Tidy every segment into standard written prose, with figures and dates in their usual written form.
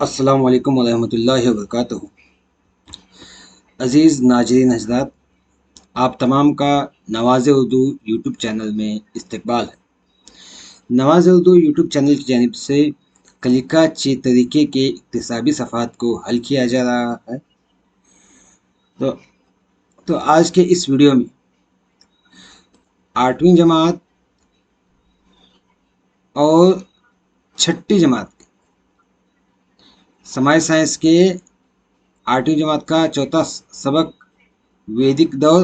अस्सलाम वालेकुम वरहमतुल्लाहि वबरकातुहू। अज़ीज़ नाज़रीन हज़रात, आप तमाम का नवाज़ उर्दू यूट्यूब चैनल में इस्तकबाल है। नवाज़ उर्दू यूट्यूब चैनल की जानिब से कलिका चे तरीके के इक्तिसाबी सफ़ात को हल किया जा रहा है। तो तो आज के इस वीडियो में 8वीं जमात और 6ठी जमात समाज साइंस के 8वीं जमात का चौथा सबक वैदिक दौर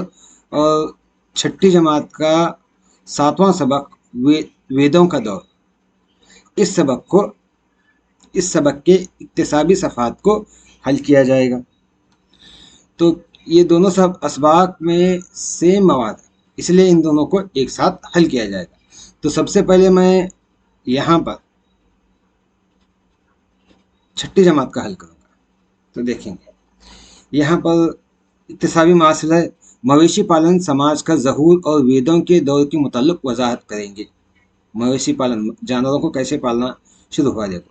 और 6ठी जमात का 7वां सबक वेदों का दौर। इस सबक को इस सबक के इक्तिसाबी सफ़ात को हल किया जाएगा। तो ये दोनों सब असबाक में सेम मवाद है, इसलिए इन दोनों को एक साथ हल किया जाएगा। तो सबसे पहले मैं यहाँ पर 6ठी जमात का हल करूँगा। तो देखेंगे यहाँ पर इक्तिसाबी मासला मवेशी पालन समाज का ज़हूर और वेदों के दौर के मुताल्लिक वजाहत करेंगे। मवेशी पालन, जानवरों को कैसे पालना शुरू हुआ। देखो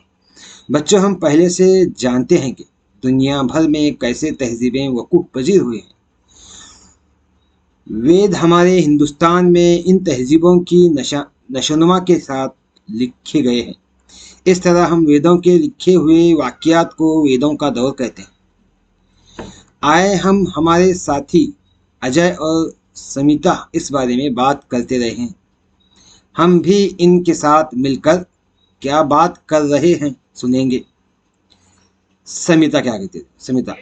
बच्चों, हम पहले से जानते हैं कि दुनिया भर में कैसे तहजीबें वकूफ़ पजीर हुई हैं। वेद हमारे हिंदुस्तान में इन तहजीबों की नशोनुमा के साथ लिखे गए हैं। इस तरह हम वेदों के लिखे हुए वाक़यात को वेदों का दौर कहते हैं। आए हम हमारे साथी अजय और समिता इस बारे में बात करते रहे हैं। हम भी इनके साथ मिलकर क्या बात कर रहे हैं सुनेंगे। समिता क्या कहती है। समिता: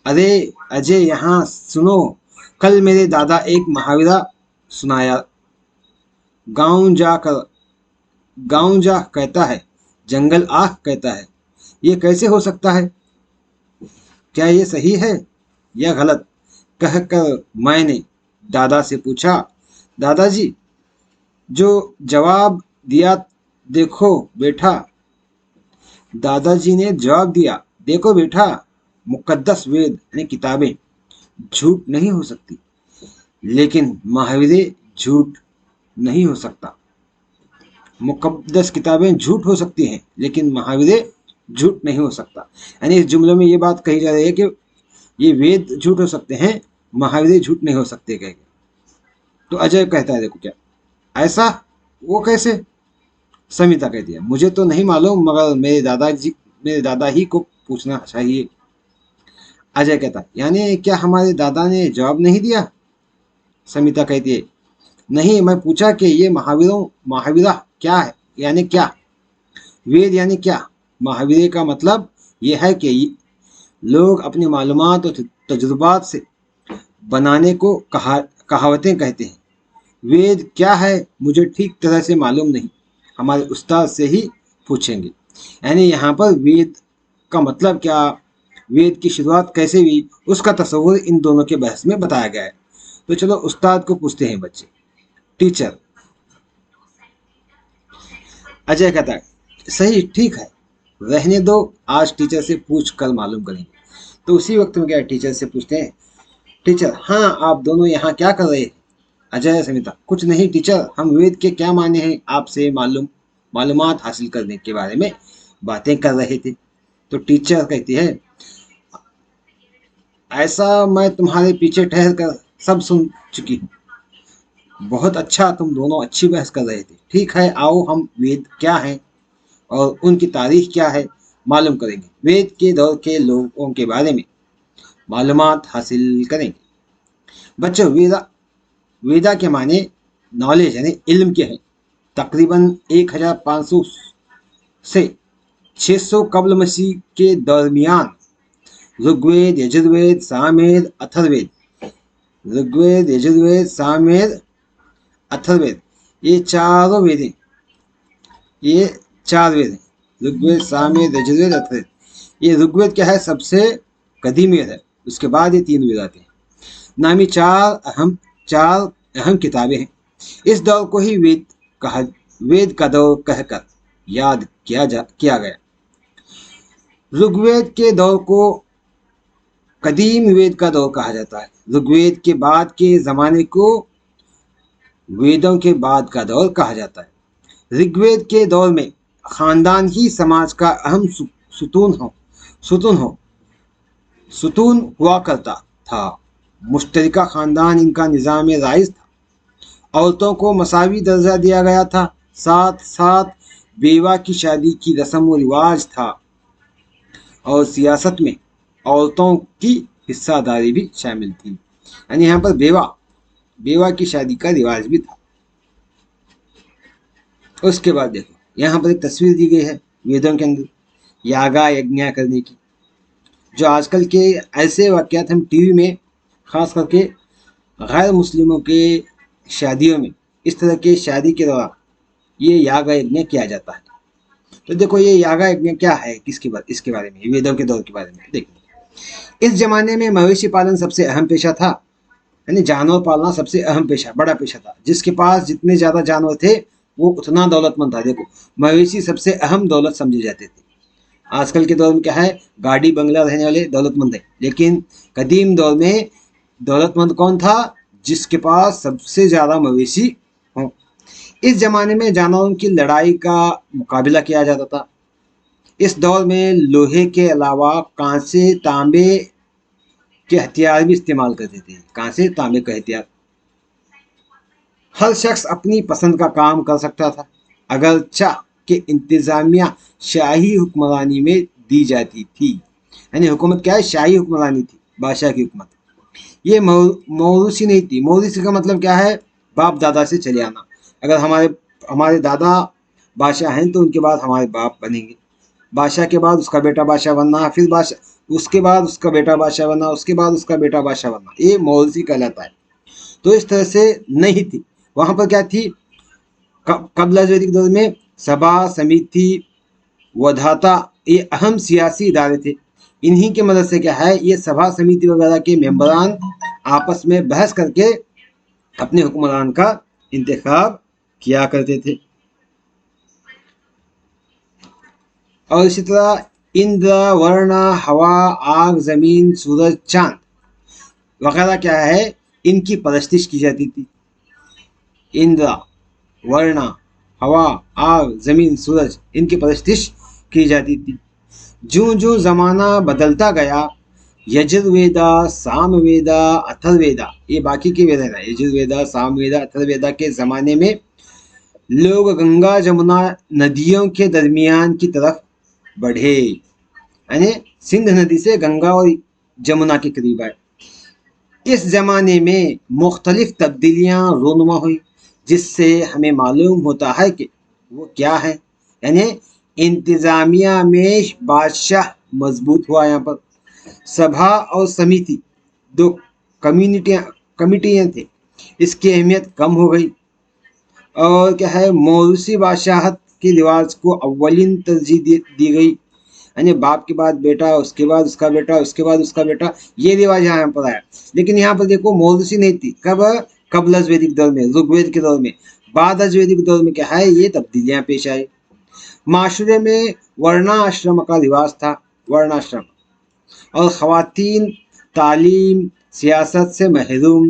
अरे अजय, यहाँ सुनो, कल मेरे दादा एक मुहावरा सुनाया। गाँव जा कहता है, जंगल आह कहता है। ये कैसे हो सकता है? क्या ये सही है या गलत? कहकर मैंने दादा से पूछा। दादाजी जो जवाब दिया, देखो बेटा। दादाजी ने जवाब दिया, देखो बेटा, मुकद्दस वेद यानी किताबें झूठ नहीं हो सकती, लेकिन मुहावरे झूठ नहीं हो सकता। मुकद्दस किताबें झूठ हो सकती हैं, लेकिन मुहावरे झूठ नहीं हो सकता। यानी इस जुमले में ये बात कही जा रही है कि ये वेद झूठ हो सकते हैं, मुहावरे झूठ नहीं हो सकते कह के। तो अजय कहता है, देखो क्या ऐसा, वो कैसे? समिता कहती है, मुझे तो नहीं मालूम, मगर मेरे दादा ही को पूछना चाहिए। अजय कहता है, यानी क्या हमारे दादा ने जवाब नहीं दिया? समिता कहती है, नहीं, मैं पूछा कि ये मुहावरा क्या है, यानी क्या? वेद यानी क्या? मुहावरे का मतलब यह है कि लोग अपनी मालूमात और तजुर्बात से बनाने को कहावतें कहते हैं। वेद क्या है मुझे ठीक तरह से मालूम नहीं, हमारे उस्ताद से ही पूछेंगे। यानी यहाँ पर वेद का मतलब क्या, वेद की शुरुआत कैसे हुई, उसका तस्वुर इन दोनों के बहस में बताया गया है। तो चलो उस्ताद को पूछते हैं बच्चे। टीचर: अजय कहता है, सही, ठीक है, रहने दो, आज टीचर से पूछ कर मालूम करेंगे। तो उसी वक्त में क्या टीचर से पूछते हैं। टीचर: हाँ, आप दोनों यहाँ क्या कर रहे हैं? अजय समिता: कुछ नहीं टीचर, हम वेद के क्या माने हैं आपसे मालूमात हासिल करने के बारे में बातें कर रहे थे। तो टीचर कहती है, ऐसा मैं तुम्हारे पीछे ठहर कर सब सुन चुकी हूँ। बहुत अच्छा, तुम दोनों अच्छी बहस कर रहे थे। ठीक है, आओ हम वेद क्या हैं और उनकी तारीख क्या है मालूम करेंगे। वेद के दौर के लोगों के बारे में मालूमात हासिल करेंगे। बच्चों, वेदा के माने नॉलेज यानी इल्म के हैं। तकरीबन 1500 से 600 कब्ल मसीह के दरमियान ऋग्वेद, यजुर्वेद, सामवेद, अथर्ववेद, ऋग्वेद, यजुर्वेद, सामवेद, अथर्ववेद, ये चारों वेद, ये 4 वेद हैं। ऋग्वेद, सामवेद, यजुर्वेद, अथर्ववेद। ये ऋग्वेद क्या है, सबसे कदीम वेद है। उसके बाद ये 3 वेद आते हैं। नामी चार अहम किताबें हैं। इस दौर को ही वेद का दौर कहकर याद किया गया। ऋग्वेद के दौर को कदीम वेद का दौर कहा जाता है। ऋग्वेद के बाद के ज़माने को वेदों के बाद का दौर कहा जाता है। ऋग्वेद के दौर में खानदान ही समाज का अहम सुतून सुतून हुआ करता था। मुश्तरिका खानदान इनका निज़ाम राइज था। औरतों को मसावी दर्जा दिया गया था। साथ साथ बेवा की शादी की रस्म व रिवाज था और सियासत में औरतों की हिस्सादारी भी शामिल थी। यानी यहाँ पर बेवा की शादी का रिवाज भी था। उसके बाद देखो यहाँ पर एक तस्वीर दी गई है वेदों के अंदर यागा यज्ञ करने की। जो आजकल के ऐसे वाक़यात हम टीवी में खास करके गैर मुस्लिमों के शादियों में इस तरह के शादी के दौरान ये यागा यज्ञ किया जाता है। तो देखो ये यागा यज्ञ क्या है, इसके बारे में, वेदों के दौर के बारे में देखो। इस जमाने में मवेशी पालन सबसे अहम पेशा था। यानी जानवर पालना सबसे अहम पेशा, बड़ा पेशा था। जिसके पास जितने ज़्यादा जानवर थे वो उतना दौलतमंद था। देखो मवेशी सबसे अहम दौलत समझे जाते थे। आजकल के दौर में क्या है, गाड़ी बंगला रहने वाले दौलतमंद है, लेकिन कदीम दौर में दौलतमंद कौन था? जिसके पास सबसे ज़्यादा मवेशी हों। इस जमाने में जानवरों की लड़ाई का मुकाबला किया जाता था। इस दौर में लोहे के अलावा कांसे तांबे के हथियार भी इस्तेमाल करते थे। कांसे तांबे के हथियार। हर शख्स अपनी पसंद का काम कर सकता था अगर चाह के इंतजामिया शाही हुक्मरानी में दी जाती थी। यानी हुकूमत क्या है? शाही हुक्मरानी थी, बादशाह की हुकूमत। ये मौरूसी नहीं थी। मौरूसी का मतलब क्या है? बाप दादा से चले आना। अगर हमारे दादा बादशाह हैं तो उनके बाद हमारे बाप बनेंगे। बादशाह के बाद उसका बेटा बादशाह बनना, फिर बादशाह, उसके बाद उसका बेटा बादशाह बनना, उसके बाद उसका बेटा बादशाह बनना, ये मौरूसी कहलाता है। तो इस तरह से नहीं थी। वहाँ पर क्या थी? कबल वैदिक दौर में सभा समिति वधाता ये अहम सियासी इदारे थे। इन्हीं की मदद से क्या है, ये सभा समिति वगैरह के मेंबरान आपस में बहस करके अपने हुक्मरान का इंतखाब किया करते थे। और इसी तरह इंद्र वर्ण हवा आग जमीन सूरज चांद वगैरह क्या है, इनकी परस्तिश की जाती थी। इंद्र वर्ण हवा आग जमीन सूरज इनकी परस्तिश की जाती थी। जो जो जमाना बदलता गया, यजुर्वेदा सामवेदा अथर्ववेदा, ये बाकी के वेद है ना, यजुर्वेदा सामवेदा अथर्ववेदा के ज़माने में लोग गंगा जमुना नदियों के दरमियान की तरफ बढ़े। यानी सिंध नदी से गंगा और जमुना के करीब आए। इस ज़माने में मुख्तलिफ तब्दीलियाँ रूनुमा हुई, जिससे हमें मालूम होता है कि वो क्या है। यानी इंतज़ामिया में बादशाह मजबूत हुआ। यहाँ पर सभा और समिति दो कमिटियाँ थे, इसकी अहमियत कम हो गई। और क्या है, मौरूसी बादशाहत के रिवाज को अव्वलीन तरजीह दी गई। यानी बाप के बाद बेटा, उसके बाद उसका बेटा, उसके बाद उसका बेटा, ये रिवाज यहाँ पर आया। लेकिन यहाँ पर देखो मौरूसी नहीं थी। कब? कबल वैदिक दौर में, ऋग्वेद के दौर में। बाद वैदिक दौर में क्या है, ये तब्दीलियाँ पेश आई। माशरे में वर्णाश्रम का रिवाज था, वर्णाश्रम। और ख़वातीन तालीम सियासत से महरूम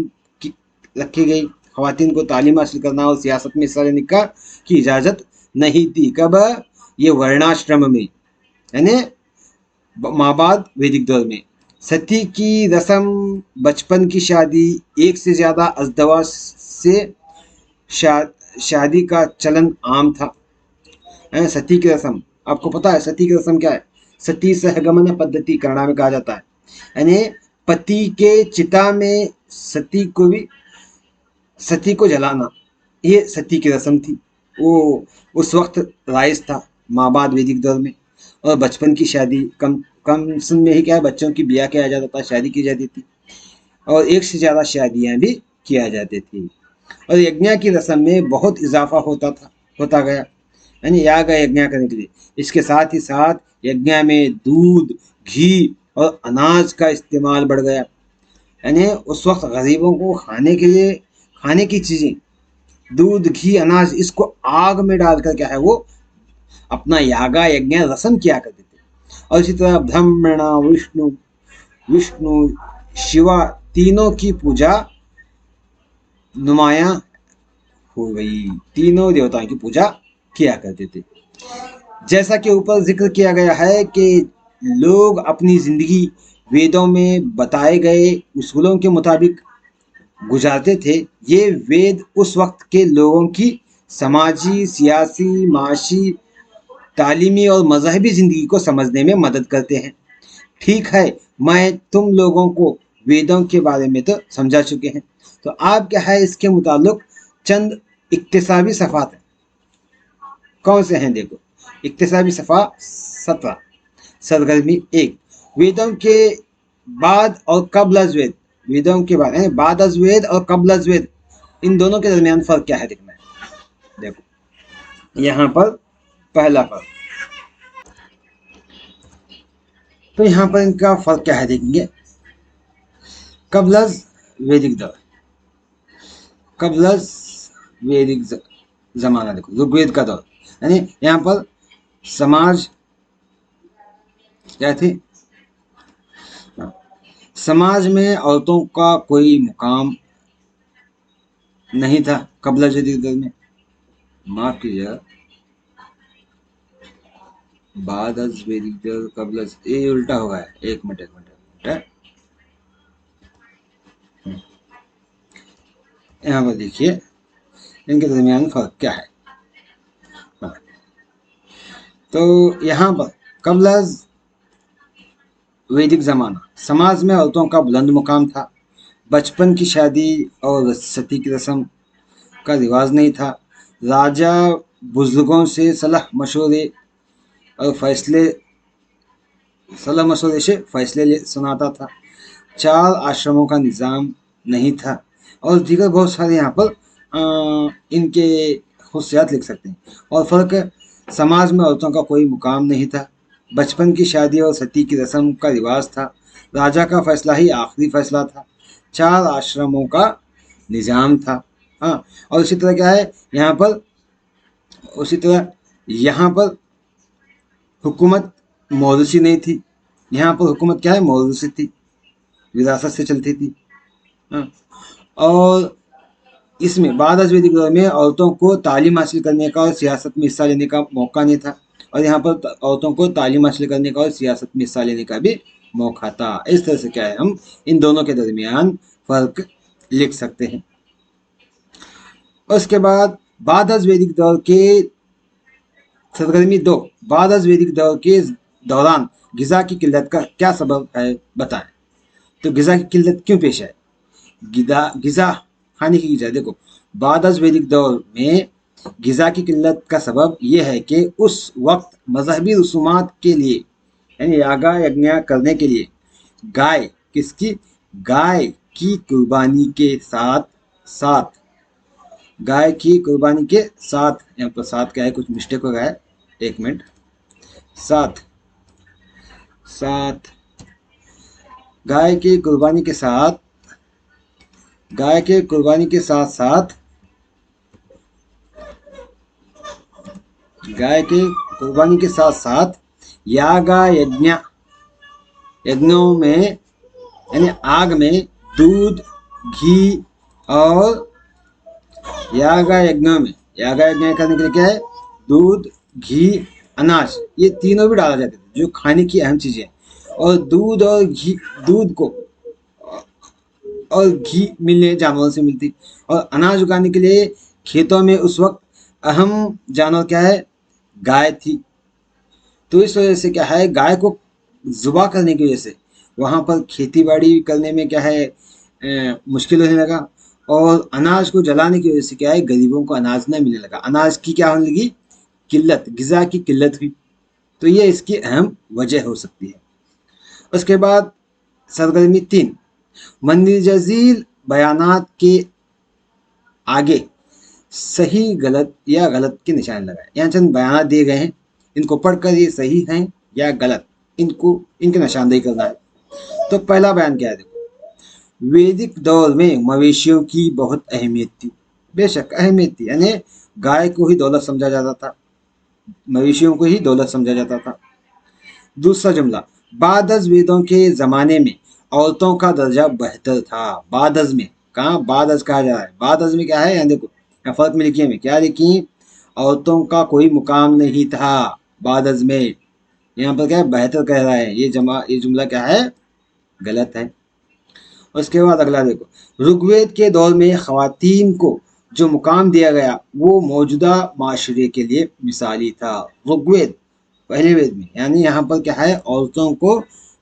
रखी गई। ख़वातीन को तालीम हासिल करना और सियासत में हिस्सा लेने की इजाज़त नहीं थी। कब? ये वर्णाश्रम में, यानी माबाद वैदिक दौर में। सती की रस्म, बचपन की शादी, एक से ज़्यादा अजदवा से शादी का चलन आम था। सती की रस्म, आपको पता है सती की रस्म क्या है? सती सहगमन पद्धति कन्नड़ा में कहा जाता है। यानी पति के चिता में सती को जलाना, ये सती की रस्म थी। वो उस वक्त राइज था माबाद वैदिक दौर में। और बचपन की शादी, कम समय में ही क्या है, बच्चों की ब्याह किया जाता था, शादी की जाती थी। और एक से ज़्यादा शादियाँ भी किया जाती थी। और यज्ञ की रस्म में बहुत इजाफा होता गया। यानी याग यज्ञ करने के लिए। इसके साथ ही साथ यज्ञ में दूध, घी और अनाज का इस्तेमाल बढ़ गया। यानी उस वक्त गरीबों को खाने की चीज़ें, दूध, घी, अनाज, इसको आग में डालकर क्या है, वो अपना यागा यज्ञ रस्म किया करते थे। और इसी तरह ब्रह्मणा विष्णु शिवा तीनों की पूजा नुमाया हो गई। तीनों देवताओं की पूजा किया करते थे। जैसा कि ऊपर जिक्र किया गया है कि लोग अपनी जिंदगी वेदों में बताए गए उसूलों के मुताबिक गुजारते थे। ये वेद उस वक्त के लोगों की समाजी, सियासी, माशी, तालीमी और मजहबी जिंदगी को समझने में मदद करते हैं। ठीक है, मैं तुम लोगों को वेदों के बारे में तो समझा चुके हैं, तो आप क्या है इसके मुताल्लिक चंद इक्तिसाबी सफ़ात कौन से हैं देखो। इक्तिसाबी सफ़ा 17, सरगर्मी 1, वेदों के बाद और कबल अज वेद। वेदों के बाद यानी बाद अज वेद और कबल अज वेद, इन दोनों के दरमियान फ़र्क क्या है देखना है। देखो यहाँ पर पहला फ़र्क, तो यहाँ पर इनका फ़र्क क्या है देखेंगे। कबल अज वैदिक दौर, कबल अज वैदिक ज़माना, देखो ऋग्वेद का दौर, यानी यहाँ पर समाज क्या थी, समाज में औरतों का कोई मुकाम नहीं था कबल अज वैदिक दौर में। माफ कीजिएगा, बाद अज वैदिक दौर कबल अज, ये उल्टा हुआ है। एक मिनट एक मिनट, यहाँ पर देखिए इनके दरमियान फर्क क्या है। तो यहाँ पर कबल अज वैदिक ज़माना, समाज में औरतों का बुलंद मुकाम था। बचपन की शादी और सती की रस्म का रिवाज नहीं था। राजा बुजुर्गों से सलाह मशवरे से फैसले सुनाता था। 4 आश्रमों का निज़ाम नहीं था, और दीगर बहुत सारे यहाँ पर इनके खुशियात लिख सकते हैं। और फ़र्क, समाज में औरतों का कोई मुकाम नहीं था। बचपन की शादी और सती की रस्म का रिवाज था। राजा का फैसला ही आखिरी फैसला था। 4 आश्रमों का निज़ाम था। हाँ, और उसी तरह क्या है यहाँ पर, उसी तरह यहाँ पर हुकूमत मौरूसी नहीं थी। यहाँ पर हुकूमत क्या है, मौरूसी थी, विरासत से चलती थी। हाँ, और इसमें बाद अज वैदिक दौर में औरतों को तालीम हासिल करने का और सियासत में हिस्सा लेने का मौका नहीं था, और यहाँ पर औरतों को तालीम हासिल करने का और सियासत में हिस्सा लेने का भी मौका था। इस तरह से क्या है, हम इन दोनों के दरमियान फर्क लिख सकते हैं। उसके बाद अज वैदिक दौर के सरगर्मी 2, बाद अज वैदिक दौर के दौरान ग़िज़ा की किल्लत का क्या सबब है बताएं। तो ग़िज़ा की किल्लत क्यों पेश है, ग़िज़ा खाने की ग़िज़ा। देखो बाद अज वैदिक दौर में ग़िज़ा की किल्लत का सबब यह है कि उस वक्त मजहबी रसूमात के लिए, यानी यागा यज्ञ करने के लिए गाय की कुर्बानी के साथ साथ, गाय की कुर्बानी के साथ, यहाँ पर साथ क्या है, कुछ मिस्टेक हो गया है, एक मिनट, साथ गाय की कुर्बानी के साथ, गाय के कुर्बानी के साथ साथ, गाय के कुर्बानी के साथ साथ यागा यज्ञों में, यानी आग में दूध, घी और यागा यज्ञ करने के लिए क्या है, दूध, घी, अनाज, ये तीनों भी डाला जाता है जो खाने की अहम चीजें हैं। और दूध और घी मिलने जानवरों से मिलती, और अनाज उगाने के लिए खेतों में उस वक्त अहम जानवर क्या है, गाय थी। तो इस वजह से क्या है, गाय को ज़ुबा करने की वजह से वहाँ पर खेती बाड़ी करने में क्या है, मुश्किल होने लगा, और अनाज को जलाने की वजह से क्या है, गरीबों को अनाज न मिलने लगा, अनाज की क्या होने लगी, किल्लत, ग़िज़ा की किल्लत हुई। तो ये इसकी अहम वजह हो सकती है। उसके बाद सरगर्मी 3, मंदिर बयानात के आगे सही गलत या गलत के निशान लगाए। यहाँ चंद बयान दिए गए हैं, इनको पढ़कर ये सही हैं या गलत, इनके निशानदेही करना है। तो पहला बयान क्या है, देखो, वैदिक दौर में मवेशियों की बहुत अहमियत थी। बेशक अहमियत थी, यानी गाय को ही दौलत समझा जाता था, मवेशियों को ही दौलत समझा जाता था। दूसरा जुमला, बाद अज वेदों के ज़माने में औरतों का दर्जा बेहतर था। बाद अज में, कहाँ बाद अज कहा जा रहा है, बाद अज में क्या है, यहाँ देखो, यहाँ फर्क में लिखिए, में क्या लिखी, औरतों का कोई मुकाम नहीं था। बाद अज में, यहाँ पर क्या है, बेहतर कह रहा है, ये जुमला क्या है, गलत है। उसके बाद अगला देखो, ऋग्वेद के दौर में खवातीन को जो मुकाम दिया गया वो मौजूदा माशरे के लिए मिसाली था। ऋग्वेद पहले वेद में, यानी यहाँ पर क्या है, औरतों को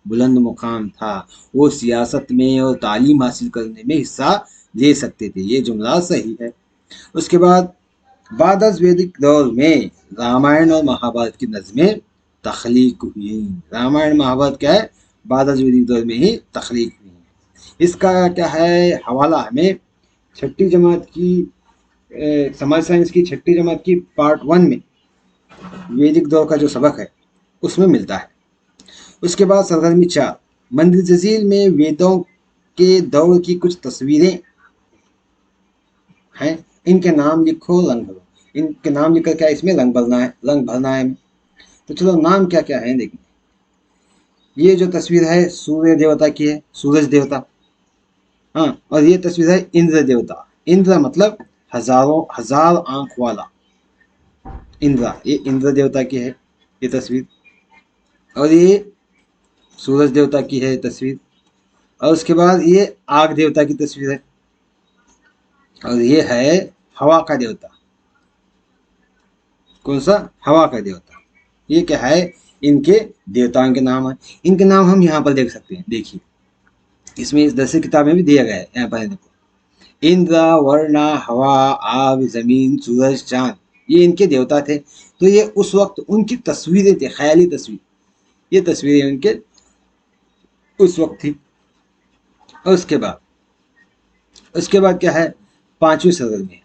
बुलंद मुकाम था, वो सियासत में और तालीम हासिल करने में हिस्सा ले सकते थे, ये जुमला सही है। उसके बाद वैदिक दौर में रामायण और महाभारत की नज़में तख्लीक हुई। रामायण महाभारत क्या है, बाद वैदिक दौर में ही तख्लीक हुई। इसका क्या है हवाला, हमें छठी जमात की समाज साइंस की छठी जमात की पार्ट 1 में वैदिक दौर का जो सबक है उसमें मिलता है। उसके बाद सरगर्मी 4, मंदिर जजील में वेदों के दौर की कुछ तस्वीरें हैं, इनके नाम लिखो, रंग भरो। इनके नाम लिखकर क्या इसमें रंग भरना है, रंग भरना है। तो चलो नाम क्या क्या है देखिए। ये जो तस्वीर है सूर्य देवता की है, सूरज देवता। हाँ, और ये तस्वीर है इंद्र देवता। इंद्र मतलब हजार आंख वाला इंद्र, ये इंद्र देवता की है ये तस्वीर। और ये सूरज देवता की है तस्वीर। और उसके बाद ये आग देवता की तस्वीर है। और ये है हवा का देवता। कौन सा, हवा का देवता। ये क्या है, इनके देवताओं के नाम है। इनके नाम हम यहाँ पर देख सकते हैं, देखिए इसमें इस 10 किताब में भी दिया गया है। यहाँ पर देखो, इंद्र, वरुणा, हवा, आग, जमीन, सूरज, चांद, ये इनके देवता थे। तो ये उस वक्त उनकी तस्वीरें थी, ख्याली तस्वीर, ये तस्वीरें उनके उस वक्त थी। और उसके बाद क्या है, 5वीं सरगर्मी में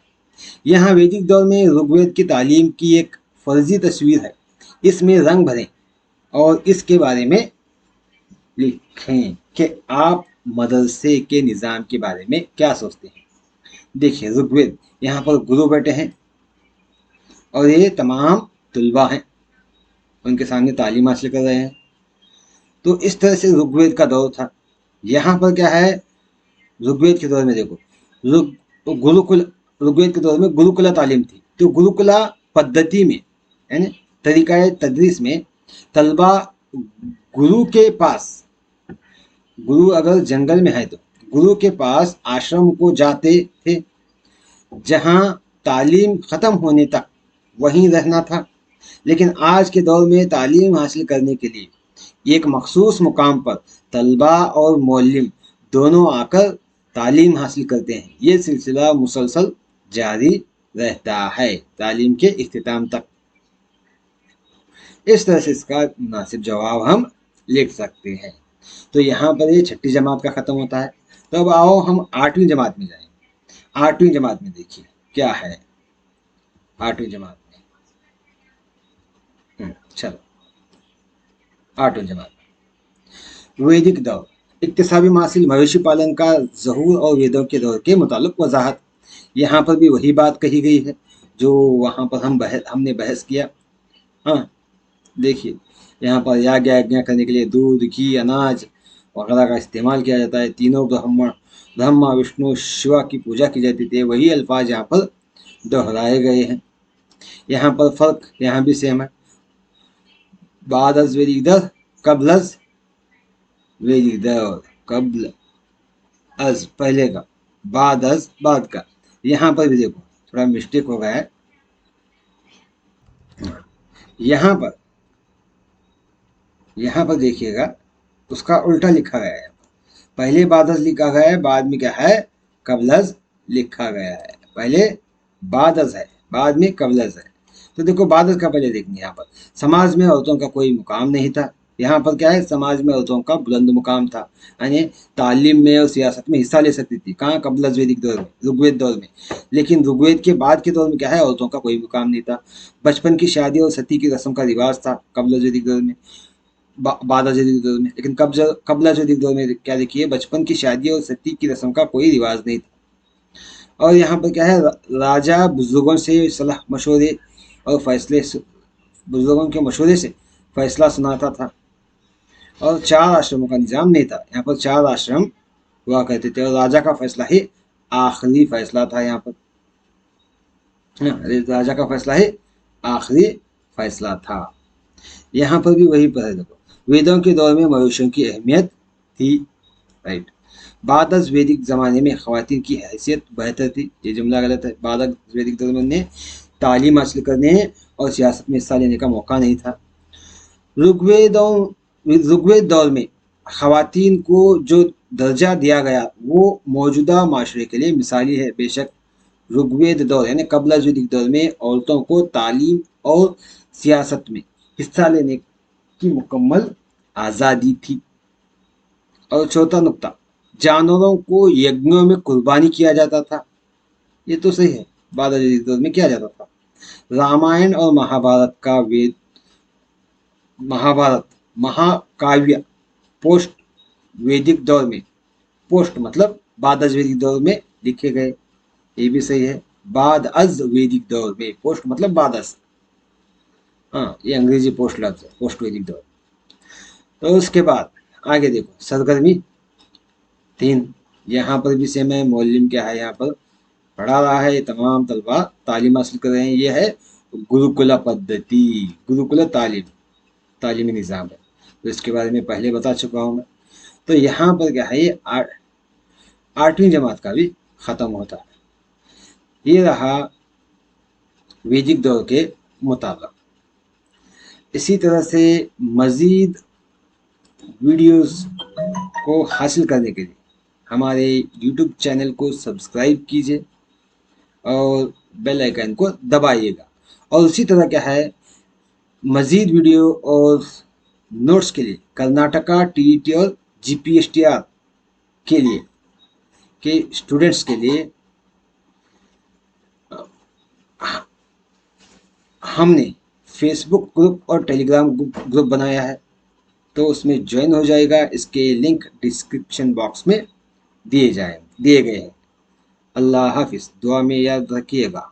यहाँ वैदिक दौर में ऋग्वेद की तालीम की एक फर्जी तस्वीर है, इसमें रंग भरें और इसके बारे में लिखें कि आप मदरसे के निज़ाम के बारे में क्या सोचते हैं। देखिए ऋग्वेद, यहाँ पर गुरु बैठे हैं और ये तमाम तुलबा हैं, उनके सामने तालीम हासिल कर रहे हैं। तो इस तरह से ऋग्वेद का दौर था। यहाँ पर क्या है, ऋग्वेद के दौर में देखो, गुरुकुल, ऋग्वेद के दौर में गुरुकुला तालीम थी। तो गुरुकुला पद्धति में, यानी तरीका तदरीस में, तलबा गुरु के पास, गुरु अगर जंगल में है तो गुरु के पास आश्रम को जाते थे, जहाँ तालीम ख़त्म होने तक वहीं रहना था। लेकिन आज के दौर में तालीम हासिल करने के लिए एक मखसूस मुकाम पर तलबा और मौलिम दोनों आकर तालीम हासिल करते हैं। ये सिलसिला मुसलसल जारी रहता है तालीम के इख्तिताम तक। इस तरह से इसका मुनासिब जवाब हम लिख सकते हैं। तो यहाँ पर ये छठी जमात का ख़त्म होता है। तो अब आओ हम 8वीं जमात में जाएंगे। 8वीं जमात में देखिए क्या है 8वीं जमात में। चलो 8वीं जमात, वैदिक दौर, इक्तिसाबी मासिल मवेशी पालन का ज़हूर और वेदों के दौर के मुतालिक वजाहत। यहाँ पर भी वही बात कही गई है जो वहाँ पर हमने बहस किया। हाँ देखिए, यहाँ पर यज्ञ करने के लिए दूध, घी, अनाज वगैरह का इस्तेमाल किया जाता है। तीनों ब्रह्मा, विष्णु, शिवा की पूजा की जाती थी। वही अल्फाज यहाँ पर दोहराए गए हैं। यहाँ पर फ़र्क यहाँ भी सेम है। बाद अज़ वैदिक दौर, कब्ल अज़ वैदिक दौर, कब्ल अज़ पहले का, बाद अज़ बाद का। यहाँ पर भी देखो थोड़ा मिस्टेक हो गया है। यहाँ पर देखिएगा उसका उल्टा लिखा गया है। पहले बाद अज़ लिखा गया है, बाद में क्या है, कब्ल अज़ लिखा गया है। पहले बाद अज़ है, बाद में कब्ल अज़ है। तो देखो बाद अज़ का पहले देखनी, यहाँ पर समाज में औरतों का कोई मुकाम नहीं था। यहाँ पर क्या है, समाज में औरतों का बुलंद मुकाम था, यानी तालीम में और सियासत में हिस्सा ले सकती थी। कहाँ, कब्ल अज़ वैदिक दौर में, ऋग्वेद दौर में। लेकिन ऋग्वेद के बाद के दौर में क्या है, औरतों का कोई मुकाम नहीं था। बचपन की शादी और सती की रस्म का रिवाज था कब्ल अज़ वैदिक दौर में, बाद वैदिक दौर में। लेकिन कब्ल अज़ वैदिक दौर में क्या देखिए, बचपन की शादी और सती की रस्म का कोई रिवाज नहीं था। और यहाँ पर क्या है, राजा बुजुर्गों से सलाह मशवरे और फैसले, बुजुर्गों के मशवरे से फैसला सुनाता था। और 4 आश्रमों का निज़ाम नहीं था। यहाँ पर 4 आश्रम हुआ करते थे और राजा का फैसला ही आखिरी फैसला था। यहाँ पर राजा का फैसला ही आखिरी फैसला था। यहाँ पर भी वही पर है, देखो वेदों के दौर में मवेशियों की अहमियत थी, राइट। बाद वैदिक ज़माने में ख़वातीन की हैसियत बेहतर थी, ये जुमला गलत है। बाद वैदिक दौर में उन्हें तालीम हासिल करने और सियासत में हिस्सा लेने का मौका नहीं था। ऋग्वेद दौर में ख़वातीन को जो दर्जा दिया गया वो मौजूदा माशरे के लिए मिसाली है। बेशक ऋग्वेद दौर यानी कबल वैदिक दौर में औरतों को तालीम और सियासत में हिस्सा लेने की मुकम्मल आज़ादी थी। और चौथा नुक्ता, जानवरों को यज्ञों में कुर्बानी किया जाता था, ये तो सही है, बाद वैदिक दौर में किया जाता था। रामायण और महाभारत महाकाव्य पोस्ट वैदिक दौर में, पोस्ट मतलब बाद वैदिक दौर में लिखे गए, ये भी सही है। बाद अज वैदिक दौर में, पोस्ट मतलब बाद अज, हाँ ये अंग्रेजी पोस्ट लफ्ज है, पोस्ट वैदिक दौर। तो उसके बाद आगे देखो सरगर्मी 3, यहाँ पर भी सेम है। मौलम क्या है, यहाँ पर पढ़ा रहा है, ये तमाम तलबा तालीम हासिल कर रहे हैं। ये है गुरुकुला पद्धति, गुरुकुला तालीमी निज़ाम है, तो इसके बारे में पहले बता चुका हूँ मैं। तो यहाँ पर क्या है, ये 8वीं जमात का भी ख़त्म होता है। ये रहा वैदिक दौर के मुताबिक। इसी तरह से मज़ीद वीडियोस को हासिल करने के लिए हमारे YouTube चैनल को सब्सक्राइब कीजिए और बेल आइकन को दबाइएगा। और उसी तरह क्या है, मज़ीद वीडियो और नोट्स के लिए कर्नाटका टीईटी और जीपीएसटीआर के लिए के स्टूडेंट्स के लिए हमने फेसबुक ग्रुप और टेलीग्राम ग्रुप बनाया है, तो उसमें ज्वाइन हो जाएगा। इसके लिंक डिस्क्रिप्शन बॉक्स में दिए गए हैं। अल्लाह हाफिज़, दुआ में याद रखिएगा।